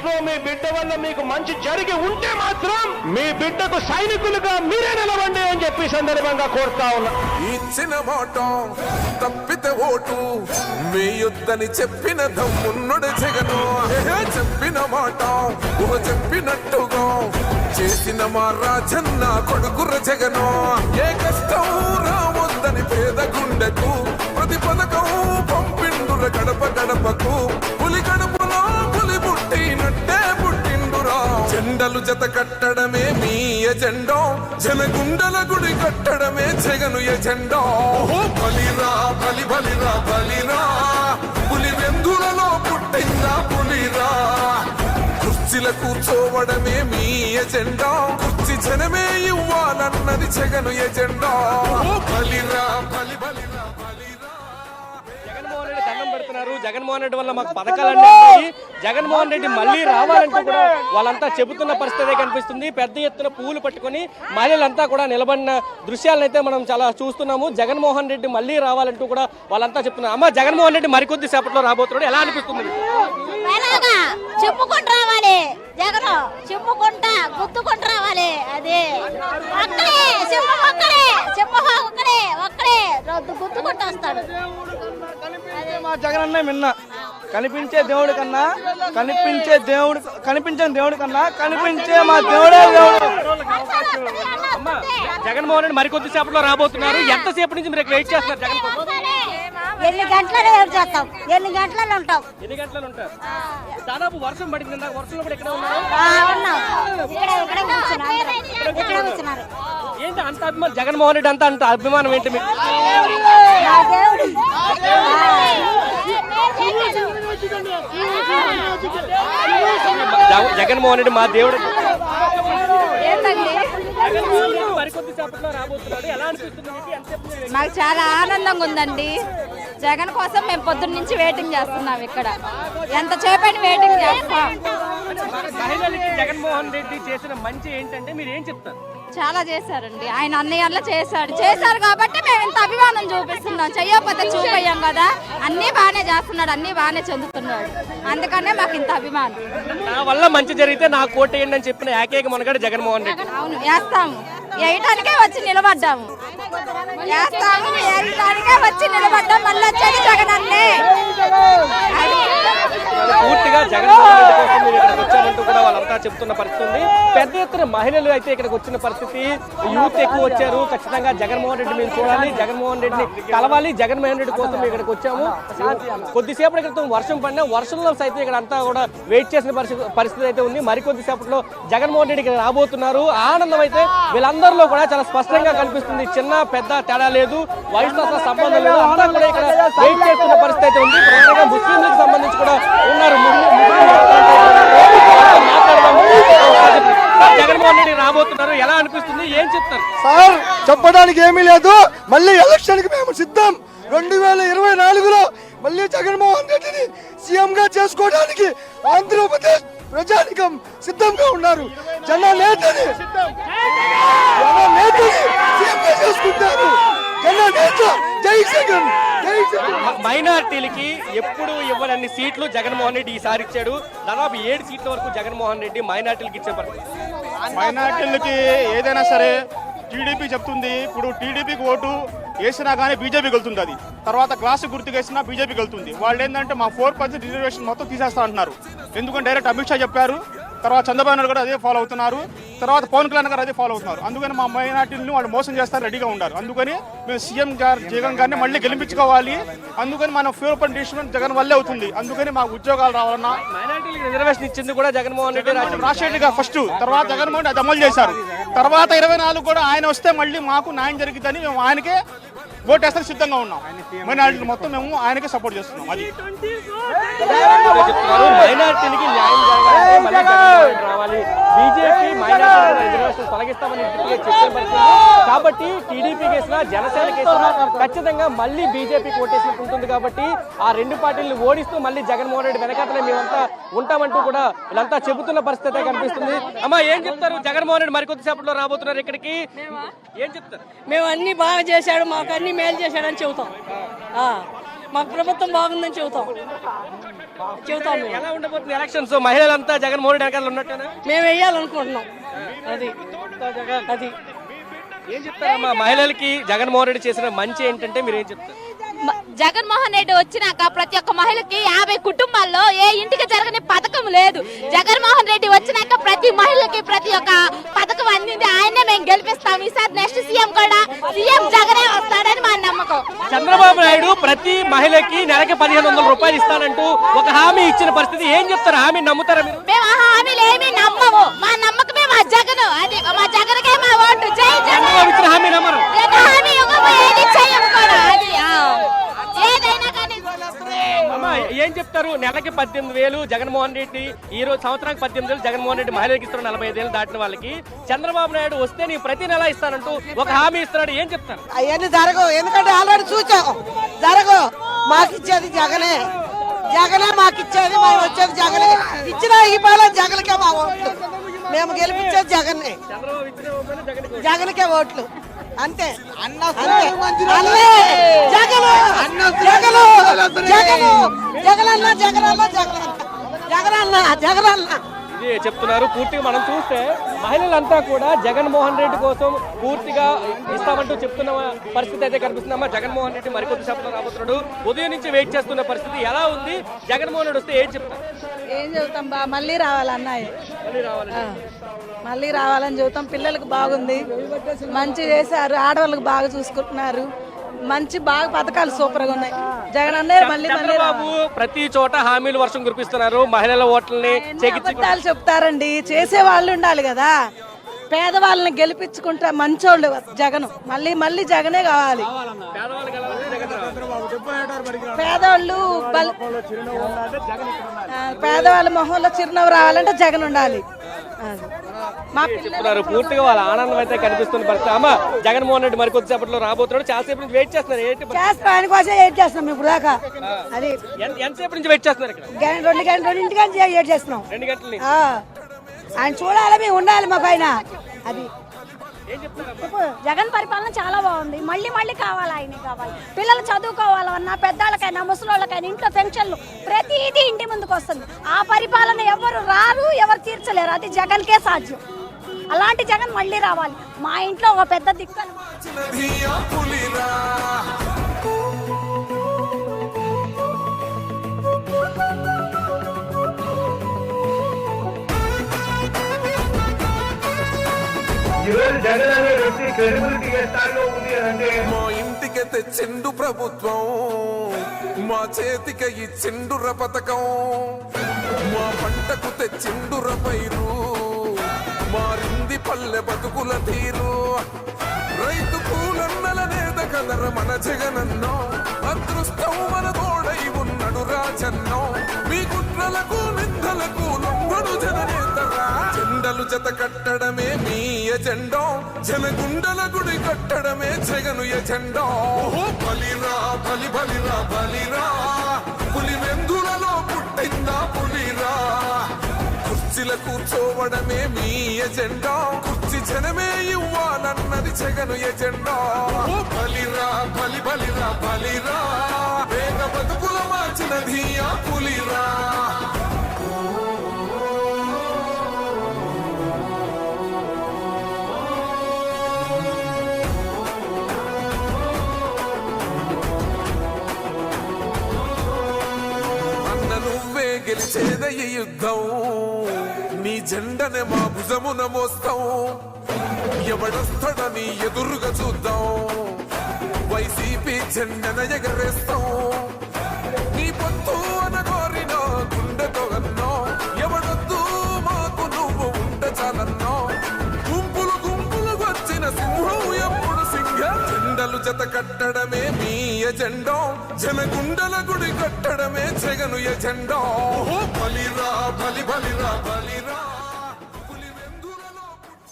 భవిష్యత్తులో మీ బిడ్డ వల్ల మీకు మంచి జరిగి ఉంటే మాత్రం మీ బిడ్డకు సైనికులుగా మీరే నిలవండి అని చెప్పి సందర్భంగా కోరుతా ఉన్నా. ఇచ్చిన మాట తప్పితే ఓటు వేయొద్దని చెప్పిన దమ్మున్నడు జగను. చెప్పిన మాట చెప్పినట్టుగా చేసిన మా రాజన్న కొడుకుర జగను. ఏ కష్టం రావద్దని పేద గుండెకు ప్రతి పథకం పంపిండుర గడప గడపకు. పులి గడపలో పులి పుట్టినట్టే పుట్టిండురా. జెండలు జత కట్టడమే మీ ఎజెండా, జనగుండల గుడి కట్టడమే జగను ఎజెండా. బలిరా బలి బలిరా బలిరా, పులి వెందులలో పుట్టిందా పులిరా. కుర్చీల కూర్చోవడమే మీ ఎజెండా, కుర్చీ జనమే ఇవ్వాలన్నది జగను ఎజెండా. బలిరా బలి బలిరా బలిరా. జగన్మోహన్ రెడ్డి దండం పెడుతున్నారు. జగన్మోహన్ రెడ్డి వల్ల మాకు పథకాలన్నీ ఉన్నాయి. జగన్మోహన్ రెడ్డి మళ్ళీ రావాలంటూ కూడా వాళ్ళంతా చెబుతున్న పరిస్థితి కనిపిస్తుంది. పెద్ద ఎత్తున పువ్వులు పట్టుకొని మహిళలంతా కూడా నిలబడిన దృశ్యాలను అయితే మనం చాలా చూస్తున్నాము. జగన్మోహన్ రెడ్డి మళ్ళీ రావాలంటూ కూడా వాళ్ళంతా చెప్తున్నారు. అమ్మ, జగన్మోహన్ రెడ్డి మరికొద్ది సేపట్లో రాబోతున్నాడు, ఎలా అనిపిస్తుంది? చెప్పుకుంటూ రావాలి, జగన్ చెప్పుకుంటా గుర్తుకుంటూ రావాలి. అదే ఒక్కడే చెప్పు, ఒక్కడే గుర్తుకుంటూ వస్తాడు. మా జగన్ అన్న మిన్న కనిపించే దేవుడి కన్నా కనిపించని దేవుడి కన్నా కనిపించే మా దేవుడే దేవుడు. అమ్మ, జగన్మోహన్ రెడ్డి మరికొద్ది సేపట్లో రాబోతున్నారు. ఎంతసేపు నుంచి మీరు వెయిట్ చేస్తున్నారు జగన్ కోసం? ఎన్ని గంటలలో వెయిట్ చేస్తాం, ఎన్ని గంటలలో ఉంటాం. ఎన్ని గంటలు ఉంటారు? దాదాపు వర్షం పడింది. వర్షంలో కూడా ఎక్కడ ఉన్నారు? ఏంటి అంత అభిమానం జగన్మోహన్ రెడ్డి? అంత అభిమానం ఏంటి మీకు? జగన్మోహన్ రెడ్డి మా దేవుడు. మరికొద్ది సేపట్లో రాబోతున్నాడు, ఎలా అనిపిస్తుంది? మాకు చాలా ఆనందంగా ఉందండి. జగన్ కోసం మేము పొద్దున్న నుంచి వెయిటింగ్ చేస్తున్నాం. ఇక్కడ ఎంత చేపని వెయిటింగ్ చేస్తాం. మహిళలకి జగన్మోహన్ రెడ్డి చేసిన మంచి ఏంటంటే మీరు ఏం చెప్తారు? చాలా చేశారండి. ఆయన అన్నయ్యల్లో చేశారు కాబట్టి మేము ఇంత అభిమానం చూపిస్తున్నాం. చెయ్యకపోతే చూపయ్యాం కదా. అన్ని బాగానే చేస్తున్నాడు, అన్ని బాగానే చెందుతున్నాడు. అందుకనే మాకు ఇంత అభిమానం. నా వల్ల మంచి జరిగితే నా కోట ఏంటి అని చెప్పిన ఏకైక మనగాడు జగన్మోహన్ రెడ్డి. అవును, వేస్తాము. వేయటానికే వచ్చి నిలబడ్డాము. మళ్ళీ వచ్చేది జగన్ అన్నే. పూర్తిగా జగన్మోహన్ రెడ్డి కోసం మీరు ఇక్కడికి వచ్చారంటూ కూడా వాళ్ళంతా చెప్తున్న పరిస్థితి ఉంది. పెద్ద ఎత్తున మహిళలు అయితే ఇక్కడికి వచ్చిన పరిస్థితి. యూత్ ఎక్కువ వచ్చారు. ఖచ్చితంగా జగన్మోహన్ రెడ్డి మేము చూడాలి, జగన్మోహన్ రెడ్డిని కలవాలి, జగన్మోహన్ రెడ్డి కోసం ఇక్కడికి వచ్చాము. కొద్దిసేపటి క్రితం వర్షం పడినా వర్షంలో సైతం ఇక్కడ అంతా కూడా వెయిట్ చేసిన పరిస్థితి అయితే ఉంది. మరికొద్ది సేపట్లో జగన్మోహన్ రెడ్డి ఇక్కడ రాబోతున్నారు. ఆనందం అయితే వీళ్ళందరిలో కూడా చాలా స్పష్టంగా కనిపిస్తుంది. చిన్న పెద్ద తేడా లేదు, వయసుతో అసలు సంబంధం లేదు. అంతా కూడా ఇక్కడ వెయిట్ చేస్తున్న పరిస్థితి అయితే ఉంది. ప్రధానంగా ముస్లింలకు సంబంధించి కూడా ఉన్నారు. జగన్మోహన్ రెడ్డి రాబోతున్నారు, ఎలా అనిపిస్తుంది? ఏం చెప్తారు? సార్, చెప్పడానికి ఏమీ లేదు. మళ్ళీ ఎలక్షన్ కి మేము సిద్ధం. 2024లో మళ్ళీ జగన్మోహన్ రెడ్డిని సీఎం గా చేసుకోవడానికి ఆంధ్రప్రదేశ్ ప్రజానికం సిద్ధంగా ఉన్నారు. జన నేతని సీఎం గా చేసుకుంటారు. జన నేత జై జగన్, జై జగన్. మైనార్టీలకి ఎప్పుడు ఇవ్వనన్ని సీట్లు జగన్మోహన్ రెడ్డి ఈసారి ఇచ్చాడు. దాదాపు 7 సీట్ల వరకు జగన్మోహన్ రెడ్డి మైనార్టీలకు ఇచ్చే పరిస్థితి. మైనార్టీలకి ఏదైనా సరే టీడీపీ చెప్తుంది. ఇప్పుడు టీడీపీకి ఓటు వేసినా కానీ బీజేపీకి వెళ్తుంది. అది తర్వాత క్లాస్ గుర్తుకు వేసినా బీజేపీకి వెళ్తుంది. వాళ్ళు ఏంటంటే మా 4% రిజర్వేషన్ మొత్తం తీసేస్తా అంటున్నారు. ఎందుకంటే డైరెక్ట్ అమిత్ షా చెప్పారు. తర్వాత చంద్రబాబు నాయుడు కూడా అదే ఫాలో అవుతున్నారు. తర్వాత పవన్ కళ్యాణ్ గారు అదే ఫాలో అవుతున్నారు. అందుకని మా మైనార్టీలను వాళ్ళు మోసం చేస్తారు, రెడీగా ఉన్నారు. అందుకని మేము సీఎం జగన్ గారిని మళ్ళీ గెలిపించుకోవాలి. అందుకని మన 4% జగన్ వల్లే అవుతుంది. అందుకని మాకు ఉద్యోగాలు రావాలన్నా మైనార్టీలకు రిజర్వేషన్ ఇచ్చింది కూడా జగన్మోహన్ రెడ్డి. రాజశేఖర్ గారు ఫస్ట్, తర్వాత జగన్మోహన్ అది అమలు చేశారు. తర్వాత 24 కూడా ఆయన వస్తే మళ్ళీ మాకు న్యాయం జరిగిద్దని మేము ఆయనకే ఓటేస్తానికి సిద్ధంగా ఉన్నాం. మైనార్టీలు మొత్తం మేము ఆయనకే సపోర్ట్ చేస్తున్నాం. అది మైనార్టీలకి న్యాయం జరగాలంటే మళ్ళీ జగన్మోహన్ రావాలి. బీజేపీ మైనార్టీ రిజర్వేషన్ తొలగిస్తామని చెప్పే పరిస్థితి. కాబట్టి టీడీపీ కేసులా జనసేన కేసులా ఖచ్చితంగా మళ్ళీ బీజేపీకి ఓటేసినట్టు ఉంటుంది. కాబట్టి ఆ 2 పార్టీలను ఓడిస్తూ మళ్ళీ జగన్మోహన్ రెడ్డి వెనకాతలే మేమంతా ఉంటామంటూ కూడా వీళ్ళంతా చెబుతున్న పరిస్థితి కనిపిస్తుంది. అమ్మా, ఏం చెప్తారు? జగన్మోహన్ రెడ్డి మరికొద్ది సేపట్లో రాబోతున్నారు ఇక్కడికి, ఏం చెప్తారు? మేము అన్ని బాగా చేశాడు, మాకు అన్ని మేలు చేశాడని చెబుతాం. మాకు ప్రభుత్వం బాగుందని చెబుతాం మేము. ఎలా ఉండబోతుంది ఎలక్షన్స్? మహిళలంతా జగన్మోహన్ రెడ్డి వెనకాల ఉన్నట్టేనా? మేము వెయ్యాలనుకుంటున్నాం. అది ఏం చెప్తారమ్మా మహిళలకి జగన్మోహన్ రెడ్డి చేసిన మంచి ఏంటంటే మీరు ఏం చెప్తారు? జగన్మోహన్ రెడ్డి వచ్చినాక ప్రతి ఒక్క మహిళకి 50 కుటుంబాల్లో ఏ ఇంటికి జరగని పథకం లేదు. జగన్మోహన్ రెడ్డి వచ్చినాక ప్రతి మహిళకి ప్రతి ఒక్క పథకం అందింది. ఆయనే మేము గెలిపిస్తాం. ఈసారి నెక్స్ట్ సీఎం కూడా సీఎం జగనే వస్తాడని మా నమ్మకం. చంద్రబాబు నాయుడు ప్రతి మహిళకి నెలకి 1500 రూపాయలు ఇస్తానంటూ ఒక హామీ ఇచ్చిన పరిస్థితి, ఏం చెప్తారు? హామీ నమ్ముతారా మీరు? మేము ఆ హామీలు ఏమీ నమ్మము. మా నమ్మకమే మా జగన్. అది మా జగన్కే మా ఓటు. జై చంద్రబాబు ఇచ్చిన హామీ నమ్మరు? హామీ ఏది చెయ్యము కూడా. అది ఏదైనా కానీ అమ్మా ఏం చెప్తారు? నెలకి 18,000 జగన్మోహన్ రెడ్డి, ఈ రోజు సంవత్సరానికి 18,000 జగన్మోహన్ రెడ్డి మహిళలకు ఇస్తున్నారు. 45 ఏళ్ళు దాటిన వాళ్ళకి చంద్రబాబు నాయుడు వస్తే నీ ప్రతి నెల ఇస్తానంటూ ఒక హామీ ఇస్తున్నాడు. ఏం చెప్తారు? అవన్నీ జరగవు, ఎందుకంటే ఆల్రెడీ చూసాం. జరగవు. మాకిచ్చేది జగనే. జగనే మాకిచ్చేది. మేము వచ్చేది జగనే. ఇచ్చిన ఈ పాలన జగన్కే మా ఓట్లు. మేము గెలిపించేది జగన్నే. జగన్కే ఓట్లు. అంతే. ఇది చెప్తున్నారు. పూర్తిగా మనం చూస్తే మహిళలంతా కూడా జగన్మోహన్ రెడ్డి కోసం పూర్తిగా ఇస్తామంటూ చెప్తున్న పరిస్థితి అయితే కనిపిస్తుందమ్మా. జగన్మోహన్ రెడ్డి మరికొద్ది సేపట్లో రాబోతున్నాడు. ఉదయం నుంచి వెయిట్ చేస్తున్న పరిస్థితి ఎలా ఉంది? జగన్మోహన్ రెడ్డి వస్తే ఏం చెప్తారు? ఏం చెబుతాం బా, మళ్ళీ రావాలన్నాయి. మళ్ళీ రావాలని చెబుతాం. పిల్లలకు బాగుంది, మంచి చేశారు. ఆడవాళ్ళకి బాగా చూసుకుంటున్నారు. మంచి బాగా పథకాలు సూపర్ గా ఉన్నాయి. జగన్ అన్నే మళ్ళీ చంద్రబాబు ప్రతి చోట హామీలు వర్షం కురిపిస్తున్నారు. మహిళల ఓట్లని అబద్ధాలు చెప్తారండి. చేసే వాళ్ళు ఉండాలి కదా. పేదవాళ్ళని గెలిపించుకుంటా మంచోళ్ళు జగన్. మళ్ళీ జగనే కావాలి. పేదవాళ్ళ మొహంలో చిరునవ్వు రావాలంటే జగన్ ఉండాలి. చెప్తున్నారు. పూర్తిగా వాళ్ళ ఆనందం అయితే కనిపిస్తున్న పరిస్థితి. అమ్మ జగన్మోహన్ రెడ్డి మరి కొద్దిసేపట్లో రాబోతున్నాడు. చాలాసేపు నుంచి వెయిట్ చేస్తున్నారు. ఆయన కోసం వెయిట్ చేస్తున్నాం ఇప్పుడు దాకా. అది ఎంతసేపు నుంచి వెయిట్ చేస్తున్నారు? ఇక్కడ 2 గంటల వెయిట్ చేస్తున్నాం. 2 గంటల ఆయన చూడాలి, మేము ఉండాలి మాకు. ఆయన అది జగన్ పరిపాలన చాలా బాగుంది. మళ్ళీ కావాలి. ఆయనే కావాలి. పిల్లలు చదువుకోవాలన్నా, పెద్దవాళ్ళకైనా, ముసలోళ్ళకైనా ఇంట్లో పెన్షన్లు ప్రతిదీ ఇంటి ముందుకు వస్తుంది. ఆ పరిపాలన ఎవరు రారు, ఎవరు తీర్చలేరు. అది జగన్కే సాధ్యం. అలాంటి జగన్ మళ్ళీ రావాలి. మా ఇంట్లో ఒక పెద్ద దిక్కు. జగన్ అనే వ్యక్తి క్రెడిబిలిటీ ఏ స్థాయిలో ఉంది అంటే మా ఇంటికి తెచ్చిండు ప్రభుత్వం, మా చేతికి ఇచ్చిండుర పథకం, మా పంటకు తెచ్చిండుర పైరు, మారింది పల్లె బతుకుల తీరు. రైతు కూలన్నల నేత కదర మన జగనన్నో, అదృష్టం మన తోడై ఉన్నడు రాజన్నో. మీ కుట్రలకు నిందలకు లొంగడు జననేతరా. జెండలు జత కట్టడమే మీ ఎజెండో, జనగుండల గుడి కట్టడమే జగను ఎజెండో. బలిరా బలిరా బలిరా, పులి వెందులలో పుట్టిందా పులిరా. కుర్చీల కూర్చోవడమే మీ ఎజెండా, కుర్చీ జనమే ఇవ్వాలన్నది జగను ఎజెండా. బలిరా బలిరా బలిరా, వేగ బతుకుల మార్చినది ఆ పులిరా. గెలిచేద ఈ యుద్ధం, నీ జెండనే మా భుజమున మోస్తాం. ఎవడొస్తాడని ఎదురుగా చూద్దాం, వైసీపీ జెండన ఎగరేస్తాం. నీ పొత్తు అనగోరిన గుండెతో అన్నో, ఎవడొద్దు మాకు నువ్వు ఉండ చాలన్నో. గుంపులు వచ్చిన సింహం ఎప్పుడు సింహ. జెండలు జత కట్టడమే మీ ఎజెండో, జనగుండల గుడి కట్టడమే జగను ఎజెండా. బలిరా బలిరా బలిరా.